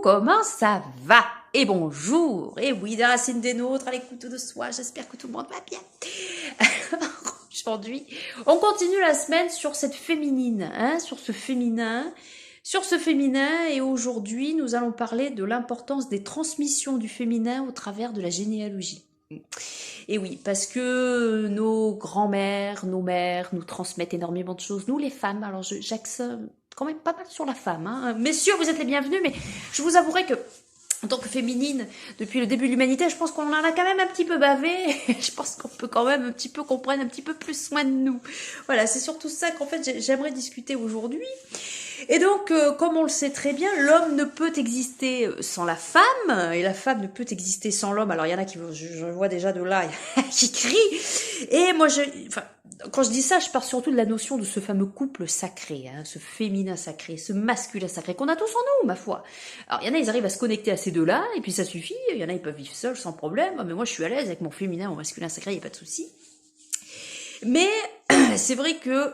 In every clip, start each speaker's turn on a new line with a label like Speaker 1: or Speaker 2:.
Speaker 1: comment ça va? Et bonjour, et oui, des racines des nôtres, à l'écoute de soi, j'espère que tout le monde va bien. Aujourd'hui, on continue la semaine sur cette féminine, sur ce féminin, et aujourd'hui, nous allons parler de l'importance des transmissions du féminin au travers de la généalogie. Et oui, parce que nos grands-mères, nos mères nous transmettent énormément de choses, nous les femmes, alors j'axe quand même pas mal sur la femme. Messieurs, vous êtes les bienvenus, mais je vous avouerai que en tant que féminine, depuis le début de l'humanité, je pense qu'on en a quand même un petit peu bavé. Je pense qu'on peut quand même un petit peu qu'on prenne un petit peu plus soin de nous. Voilà, c'est surtout ça qu'en fait j'aimerais discuter aujourd'hui. Et donc, comme on le sait très bien, l'homme ne peut exister sans la femme, et la femme ne peut exister sans l'homme. Alors, il y en a qui, je vois déjà de là, qui crient. Et moi, quand je dis ça, je pars surtout de la notion de ce fameux couple sacré, ce féminin sacré, ce masculin sacré qu'on a tous en nous, ma foi. Alors, il y en a, ils arrivent à se connecter à ces deux-là, et puis ça suffit. Il y en a, ils peuvent vivre seuls, sans problème. Mais moi, je suis à l'aise avec mon féminin, mon masculin sacré, il n'y a pas de souci. Mais c'est vrai que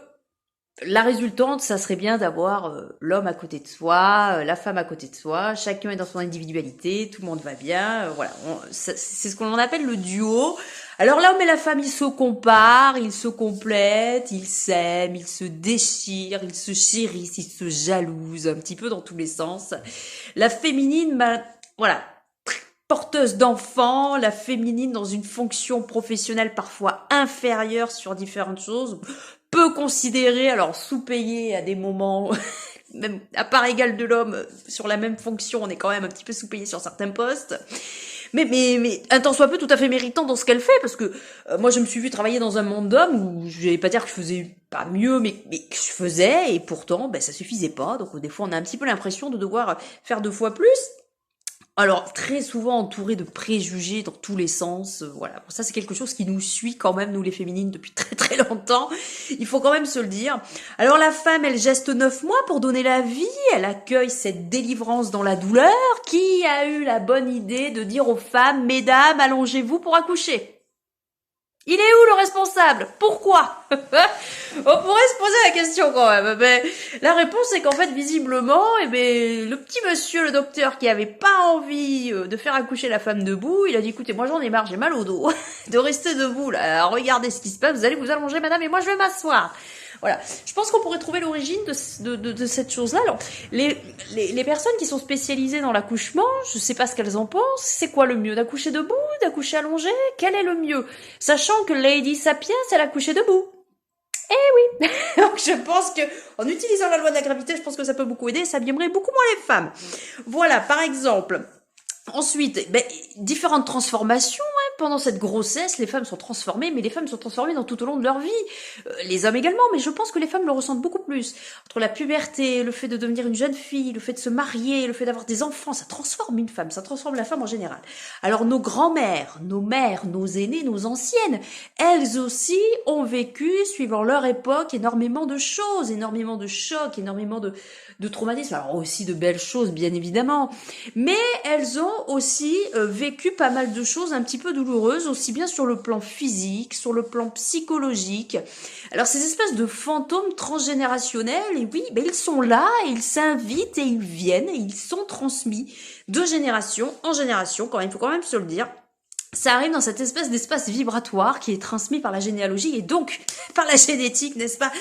Speaker 1: la résultante, ça serait bien d'avoir l'homme à côté de soi, la femme à côté de soi, chacun est dans son individualité, tout le monde va bien, voilà. C'est ce qu'on appelle le duo. Alors l'homme et la femme, ils se comparent, ils se complètent, ils s'aiment, ils se déchirent, ils se chérissent, ils se jalousent, un petit peu dans tous les sens. La féminine, voilà, porteuse d'enfants, la féminine dans une fonction professionnelle parfois inférieure sur différentes choses, peu considérée, alors sous-payée à des moments, même à part égale de l'homme, sur la même fonction, on est quand même un petit peu sous-payé sur certains postes. Mais un tant soit peu tout à fait méritant dans ce qu'elle fait, parce que moi je me suis vue travailler dans un monde d'hommes où je vais pas dire que je faisais pas mieux, mais que je faisais, et pourtant ça suffisait pas, donc des fois on a un petit peu l'impression de devoir faire 2 fois plus. Alors, très souvent entouré de préjugés dans tous les sens, voilà. Bon, ça, c'est quelque chose qui nous suit quand même, nous les féminines, depuis très très longtemps. Il faut quand même se le dire. Alors, la femme, elle geste 9 mois pour donner la vie. Elle accueille cette délivrance dans la douleur. Qui a eu la bonne idée de dire aux femmes, mesdames, allongez-vous pour accoucher? Il est où le responsable? Pourquoi? On pourrait se poser la question quand même. Mais la réponse est qu'en fait, visiblement, le petit monsieur, le docteur, qui avait pas envie de faire accoucher la femme debout, il a dit, écoutez, moi j'en ai marre, j'ai mal au dos, de rester debout là, regardez ce qui se passe, vous allez vous allonger madame, et moi je vais m'asseoir. Voilà. Je pense qu'on pourrait trouver l'origine de cette chose-là. Alors, les personnes qui sont spécialisées dans l'accouchement, je sais pas ce qu'elles en pensent. C'est quoi le mieux? D'accoucher debout? D'accoucher allongé? Quel est le mieux? Sachant que Lady Sapiens, elle accouchait debout. Eh oui. Donc, je pense que, en utilisant la loi de la gravité, je pense que ça peut beaucoup aider. Ça abîmerait beaucoup moins les femmes. Voilà. Par exemple. Ensuite, différentes transformations. Pendant cette grossesse, les femmes sont transformées, mais les femmes sont transformées tout au long de leur vie. Les hommes également, mais je pense que les femmes le ressentent beaucoup plus. Entre la puberté, le fait de devenir une jeune fille, le fait de se marier, le fait d'avoir des enfants, ça transforme une femme, ça transforme la femme en général. Alors nos grands-mères, nos mères, nos aînées, nos anciennes, elles aussi ont vécu, suivant leur époque, énormément de choses, énormément de chocs, énormément de traumatismes. Alors aussi de belles choses, bien évidemment. Mais elles ont aussi vécu pas mal de choses un petit peu douloureuses, aussi bien sur le plan physique, sur le plan psychologique. Alors ces espèces de fantômes transgénérationnels, et oui, ils sont là, et ils s'invitent, et ils viennent, et ils sont transmis de génération en génération, quand même, il faut quand même se le dire. Ça arrive dans cette espèce d'espace vibratoire qui est transmis par la généalogie et donc par la génétique, n'est-ce pas?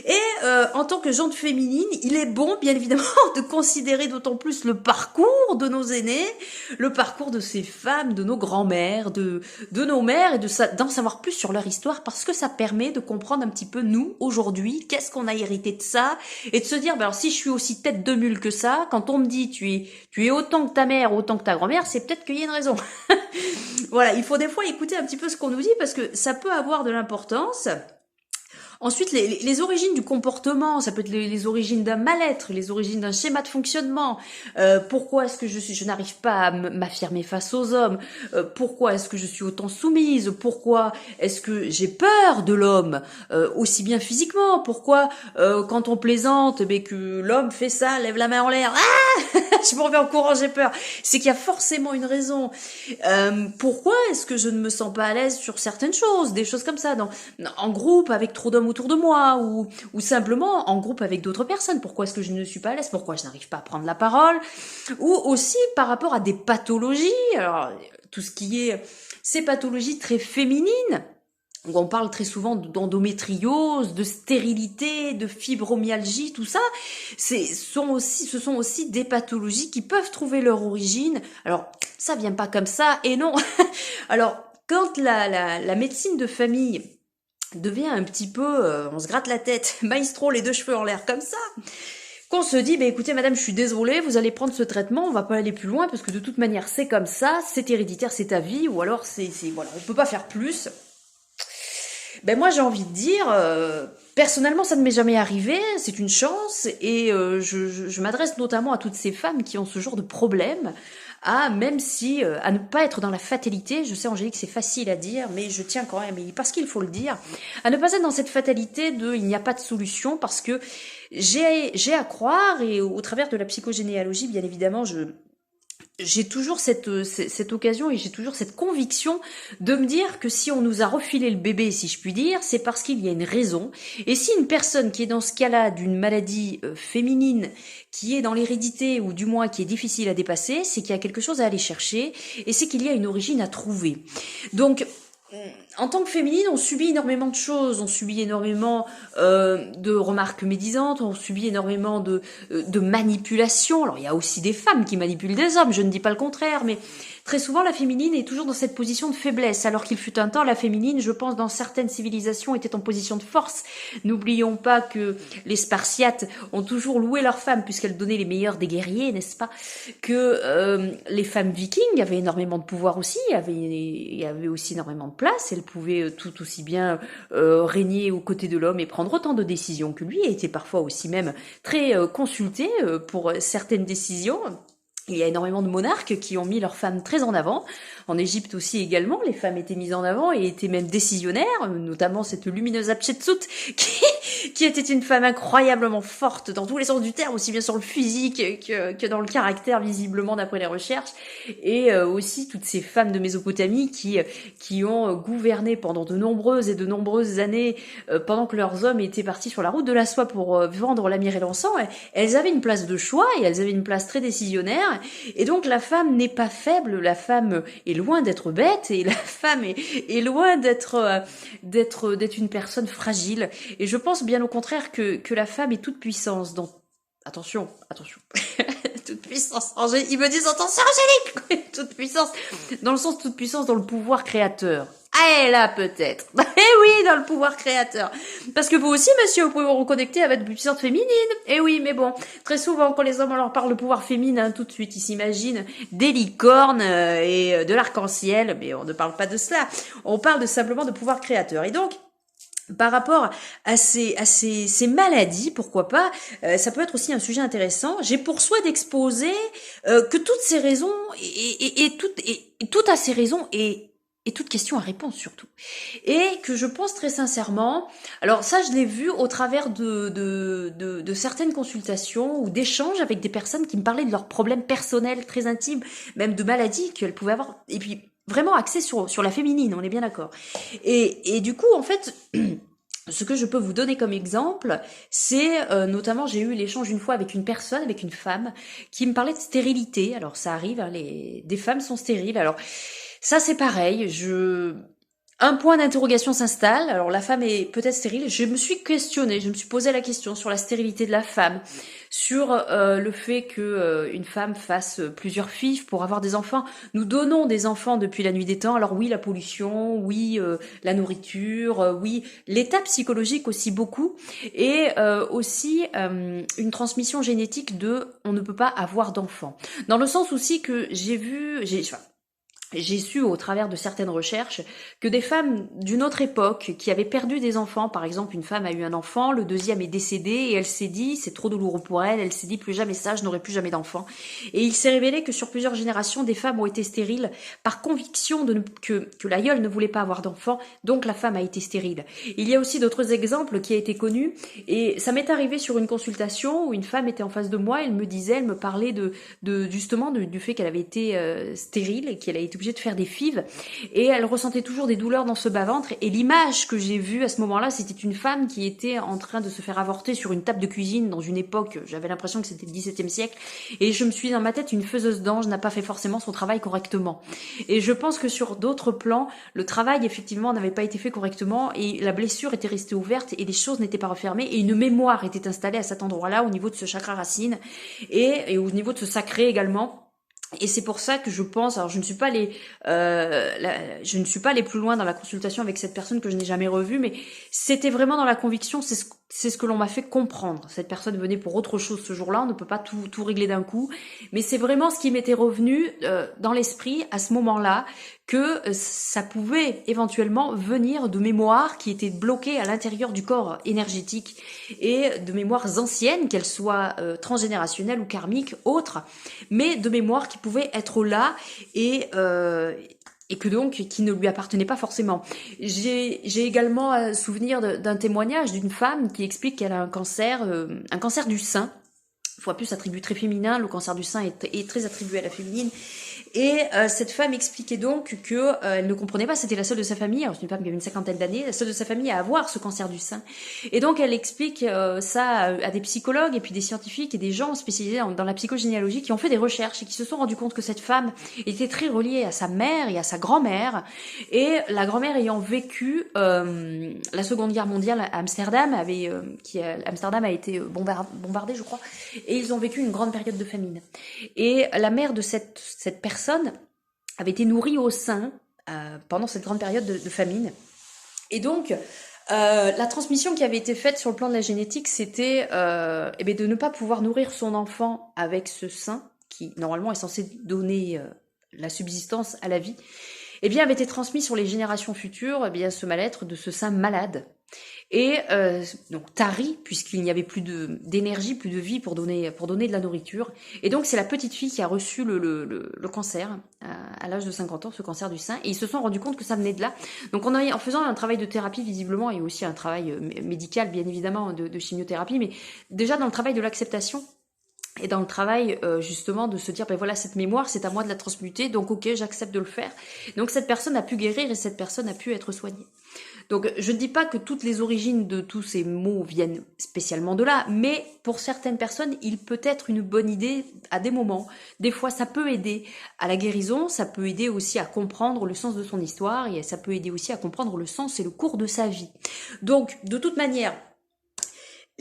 Speaker 1: Et en tant que gente féminine, il est bon, bien évidemment, de considérer d'autant plus le parcours de nos aînés, le parcours de ces femmes, de nos grands-mères, de nos mères, et d'en savoir plus sur leur histoire, parce que ça permet de comprendre un petit peu, nous, aujourd'hui, qu'est-ce qu'on a hérité de ça, et de se dire, alors si je suis aussi tête de mule que ça, quand on me dit tu es autant que ta mère, autant que ta grand-mère, c'est peut-être qu'il y a une raison. Voilà, il faut des fois écouter un petit peu ce qu'on nous dit parce que ça peut avoir de l'importance. Ensuite, les origines du comportement, ça peut être les origines d'un mal-être, les origines d'un schéma de fonctionnement. Pourquoi est-ce que je n'arrive pas à m'affirmer face aux hommes? Pourquoi est-ce que je suis autant soumise? Pourquoi est-ce que j'ai peur de l'homme, aussi bien physiquement? Pourquoi quand on plaisante, que l'homme fait ça, lève la main en l'air, je me remets en courant, j'ai peur. C'est qu'il y a forcément une raison. Pourquoi est-ce que je ne me sens pas à l'aise sur certaines choses, des choses comme ça, en groupe, avec trop d'hommes autour de moi, ou simplement en groupe avec d'autres personnes. Pourquoi est-ce que je ne suis pas à l'aise? Pourquoi je n'arrive pas à prendre la parole? Ou aussi par rapport à des pathologies. Alors, tout ce qui est ces pathologies très féminines, où on parle très souvent d'endométriose, de stérilité, de fibromyalgie, tout ça, ce sont aussi des pathologies qui peuvent trouver leur origine. Alors, ça vient pas comme ça, et non. Alors, quand la médecine de famille devient un petit peu, on se gratte la tête, maestro, les deux cheveux en l'air comme ça, qu'on se dit, écoutez madame, je suis désolée, vous allez prendre ce traitement, on va pas aller plus loin, parce que de toute manière, c'est comme ça, c'est héréditaire, c'est ta vie, ou alors voilà, on peut pas faire plus. Moi j'ai envie de dire, personnellement ça ne m'est jamais arrivé, c'est une chance, et je m'adresse notamment à toutes ces femmes qui ont ce genre de problème, à ne pas être dans la fatalité. Je sais Angélique, c'est facile à dire, mais je tiens quand même, parce qu'il faut le dire, à ne pas être dans cette fatalité de il n'y a pas de solution, parce que j'ai à croire, et au travers de la psychogénéalogie, bien évidemment, j'ai toujours cette occasion, et j'ai toujours cette conviction de me dire que si on nous a refilé le bébé, si je puis dire, c'est parce qu'il y a une raison. Et si une personne qui est dans ce cas-là d'une maladie féminine, qui est dans l'hérédité, ou du moins qui est difficile à dépasser, c'est qu'il y a quelque chose à aller chercher, et c'est qu'il y a une origine à trouver. Donc, en tant que féminine, on subit énormément de choses, on subit énormément de remarques médisantes, on subit énormément de manipulations. Alors il y a aussi des femmes qui manipulent des hommes, je ne dis pas le contraire, mais très souvent la féminine est toujours dans cette position de faiblesse, alors qu'il fut un temps, la féminine, je pense, dans certaines civilisations, était en position de force. N'oublions pas que les Spartiates ont toujours loué leurs femmes, puisqu'elles donnaient les meilleurs des guerriers, n'est-ce pas? Que les femmes vikings avaient énormément de pouvoir aussi, il y avait aussi énormément de place, elles pouvaient tout aussi bien régner aux côtés de l'homme et prendre autant de décisions que lui, et étaient parfois aussi même très consultées pour certaines décisions. Il y a énormément de monarques qui ont mis leurs femmes très en avant. En Égypte aussi également, les femmes étaient mises en avant et étaient même décisionnaires, notamment cette lumineuse Hatshepsut qui était une femme incroyablement forte dans tous les sens du terme, aussi bien sur le physique que dans le caractère, visiblement, d'après les recherches. Et aussi toutes ces femmes de Mésopotamie qui ont gouverné pendant de nombreuses années, pendant que leurs hommes étaient partis sur la route de la soie pour vendre la myrrhe et l'encens. Elles avaient une place de choix et elles avaient une place très décisionnaire. Et donc la femme n'est pas faible, la femme est loin d'être bête, et la femme est loin d'être une personne fragile. Et je pense bien au contraire que la femme est toute puissance dans... Attention, toute puissance. Ils me disent attention Angélique, toute puissance, dans le sens toute puissance dans le pouvoir créateur. Ah, là, peut-être. Eh oui, dans le pouvoir créateur. Parce que vous aussi, monsieur, vous pouvez vous reconnecter avec votre puissance féminine. Eh oui, mais bon, très souvent, quand les hommes, on leur parle de pouvoir féminin, tout de suite, ils s'imaginent des licornes et de l'arc-en-ciel, mais on ne parle pas de cela. On parle simplement de pouvoir créateur. Et donc, par rapport à ces maladies, pourquoi pas, ça peut être aussi un sujet intéressant. J'ai pour souhait d'exposer que toutes ces raisons, et tout à ces raisons, et toute question à réponse surtout. Et que je pense très sincèrement, alors ça je l'ai vu au travers de certaines consultations ou d'échanges avec des personnes qui me parlaient de leurs problèmes personnels très intimes, même de maladies qu'elles pouvaient avoir, et puis vraiment axé sur la féminine, on est bien d'accord. Et du coup, en fait, ce que je peux vous donner comme exemple, c'est notamment, j'ai eu l'échange une fois avec une personne, avec une femme, qui me parlait de stérilité. Alors ça arrive, hein, des femmes sont stériles. Alors ça c'est pareil, un point d'interrogation s'installe. Alors la femme est peut-être stérile. Je me suis questionnée, je me suis posé la question sur la stérilité de la femme, sur le fait que une femme fasse plusieurs FIV pour avoir des enfants. Nous donnons des enfants depuis la nuit des temps. Alors oui, la pollution, oui, la nourriture, oui, l'état psychologique aussi beaucoup, et aussi une transmission génétique de on ne peut pas avoir d'enfants. Dans le sens aussi que j'ai su au travers de certaines recherches que des femmes d'une autre époque qui avaient perdu des enfants, par exemple une femme a eu un enfant, le deuxième est décédé et elle s'est dit, c'est trop douloureux pour elle, elle s'est dit plus jamais ça, je n'aurai plus jamais d'enfant. Et il s'est révélé que sur plusieurs générations, des femmes ont été stériles par conviction que l'aïeul ne voulait pas avoir d'enfant, donc la femme a été stérile. Il y a aussi d'autres exemples qui ont été connus et ça m'est arrivé sur une consultation où une femme était en face de moi, elle me disait, elle me parlait justement du fait qu'elle avait été stérile et qu'elle a été obligée de faire des fives et elle ressentait toujours des douleurs dans ce bas-ventre et l'image que j'ai vue à ce moment-là, c'était une femme qui était en train de se faire avorter sur une table de cuisine dans une époque, j'avais l'impression que c'était le XVIIe siècle et je me suis dit dans ma tête, une faiseuse d'ange n'a pas fait forcément son travail correctement. Et je pense que sur d'autres plans, le travail effectivement n'avait pas été fait correctement et la blessure était restée ouverte et les choses n'étaient pas refermées et une mémoire était installée à cet endroit-là au niveau de ce chakra racine et au niveau de ce sacré également. Et c'est pour ça que je pense, alors je ne suis pas je ne suis pas allée plus loin dans la consultation avec cette personne que je n'ai jamais revue, mais c'était vraiment dans la conviction, c'est ce que l'on m'a fait comprendre. Cette personne venait pour autre chose ce jour-là, on ne peut pas tout régler d'un coup, mais c'est vraiment ce qui m'était revenu dans l'esprit à ce moment-là, que ça pouvait éventuellement venir de mémoires qui étaient bloquées à l'intérieur du corps énergétique et de mémoires anciennes, qu'elles soient transgénérationnelles ou karmiques, autres, mais de mémoires qui pouvaient être là et que donc qui ne lui appartenait pas forcément. J'ai également souvenir d'un témoignage d'une femme qui explique qu'elle a un cancer du sein. Fois plus attribut très féminin, le cancer du sein est très attribué à la féminine. Et cette femme expliquait donc que elle ne comprenait pas, c'était la seule de sa famille, alors c'est une femme qui avait une cinquantaine d'années, la seule de sa famille à avoir ce cancer du sein. Et donc elle explique ça à des psychologues et puis des scientifiques et des gens spécialisés dans la psychogénéalogie qui ont fait des recherches et qui se sont rendus compte que cette femme était très reliée à sa mère et à sa grand-mère. Et la grand-mère ayant vécu la Seconde Guerre mondiale à Amsterdam, Amsterdam a été bombardée, je crois, et ils ont vécu une grande période de famine. Et la mère de cette personne avait été nourrie au sein pendant cette grande période de famine. Et donc, la transmission qui avait été faite sur le plan de la génétique, c'était de ne pas pouvoir nourrir son enfant avec ce sein, qui normalement est censé donner la subsistance à la vie, avait été transmis sur les générations futures ce mal-être de ce sein malade. Et donc tari, puisqu'il n'y avait plus d'énergie, plus de vie pour donner de la nourriture. Et donc c'est la petite fille qui a reçu le cancer à l'âge de 50 ans, ce cancer du sein. Et ils se sont rendus compte que ça venait de là. Donc en faisant un travail de thérapie visiblement, et aussi un travail médical bien évidemment de chimiothérapie, mais déjà dans le travail de l'acceptation, et dans le travail justement de se dire voilà, cette mémoire c'est à moi de la transmuter, donc ok, j'accepte de le faire. Donc cette personne a pu guérir et cette personne a pu être soignée. Donc je ne dis pas que toutes les origines de tous ces mots viennent spécialement de là, mais pour certaines personnes il peut être une bonne idée à des moments. Des fois ça peut aider à la guérison, ça peut aider aussi à comprendre le sens de son histoire et ça peut aider aussi à comprendre le sens et le cours de sa vie. Donc de toute manière,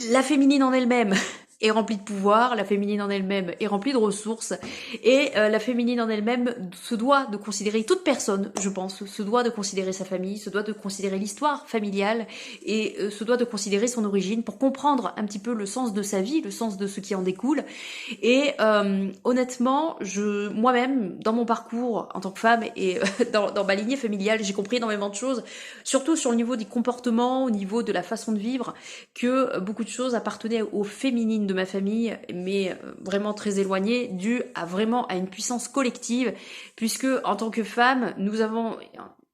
Speaker 1: la féminine en elle-même est remplie de pouvoir, la féminine en elle-même est remplie de ressources, et la féminine en elle-même se doit de considérer, toute personne, je pense, se doit de considérer sa famille, se doit de considérer l'histoire familiale, et se doit de considérer son origine pour comprendre un petit peu le sens de sa vie, le sens de ce qui en découle. Et honnêtement, moi-même, dans mon parcours en tant que femme et dans ma lignée familiale, j'ai compris énormément de choses, surtout sur le niveau des comportements, au niveau de la façon de vivre, que beaucoup de choses appartenaient aux féminines de ma famille, mais vraiment très éloignées, dû à une puissance collective, puisque en tant que femme, nous avons,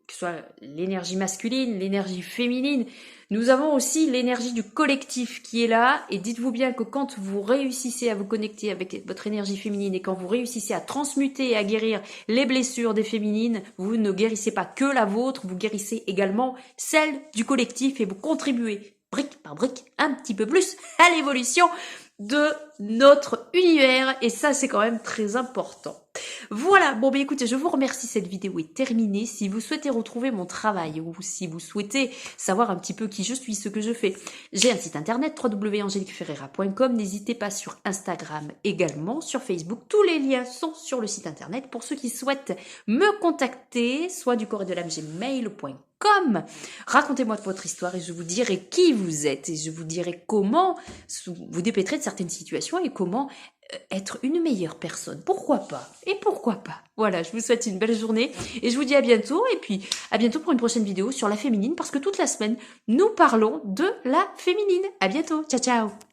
Speaker 1: que ce soit l'énergie masculine, l'énergie féminine, nous avons aussi l'énergie du collectif qui est là, et dites-vous bien que quand vous réussissez à vous connecter avec votre énergie féminine et quand vous réussissez à transmuter et à guérir les blessures des féminines, vous ne guérissez pas que la vôtre, vous guérissez également celle du collectif et vous contribuez brique par brique un petit peu plus à l'évolution de notre univers, et ça c'est quand même très important. Voilà, bon bah écoutez, je vous remercie, cette vidéo est terminée. Si vous souhaitez retrouver mon travail ou si vous souhaitez savoir un petit peu qui je suis, ce que je fais, j'ai un site internet www.angeliqueferreira.com, n'hésitez pas, sur Instagram également, sur Facebook, tous les liens sont sur le site internet. Pour ceux qui souhaitent me contacter, soit du corps et de l'âme gmail.com, racontez-moi votre histoire et je vous dirai qui vous êtes et je vous dirai comment vous dépêtrez de certaines situations et comment être une meilleure personne. Pourquoi pas? Et pourquoi pas? Voilà, je vous souhaite une belle journée et je vous dis à bientôt. Et puis à bientôt pour une prochaine vidéo sur la féminine parce que toute la semaine, nous parlons de la féminine. À bientôt. Ciao, ciao.